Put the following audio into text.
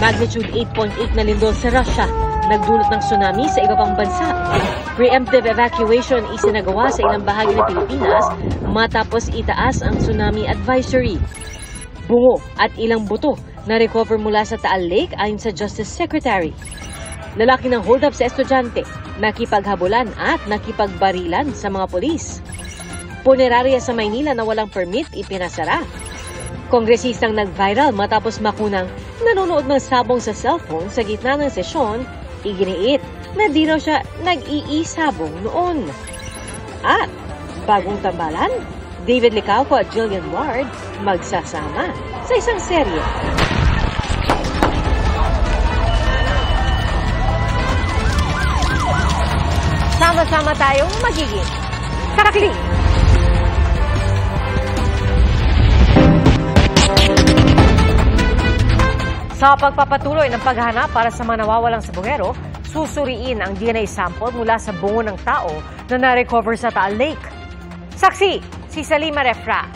Magnitude 8.8 na lindol sa Russia, nagdulot ng tsunami sa iba pang bansa. Preemptive evacuation isinagawa sa ilang bahagi ng Pilipinas matapos itaas ang tsunami advisory. Bungo at ilang buto na recover mula sa Taal Lake ayon sa Justice Secretary. Lalaki ng hold-up sa estudyante, nakipaghabulan at nakipagbarilan sa mga polis. Punerarya sa Maynila na walang permit ipinasara. Kongresistang nag-viral matapos makunang nanonood ng sabong sa cellphone sa gitna ng sesyon, iginiit na di raw siya nag-iisabong noon. At bagong tambalan, David Licauco at Jillian Ward magsasama sa isang serye. Sama-sama tayong magiging karakli. Sa pagpapatuloy ng paghahanap para sa mga nawawalang sabongero, susuriin ang DNA sample mula sa bungo ng tao na na-recover sa Taal Lake. Saksi, si Salima Refra.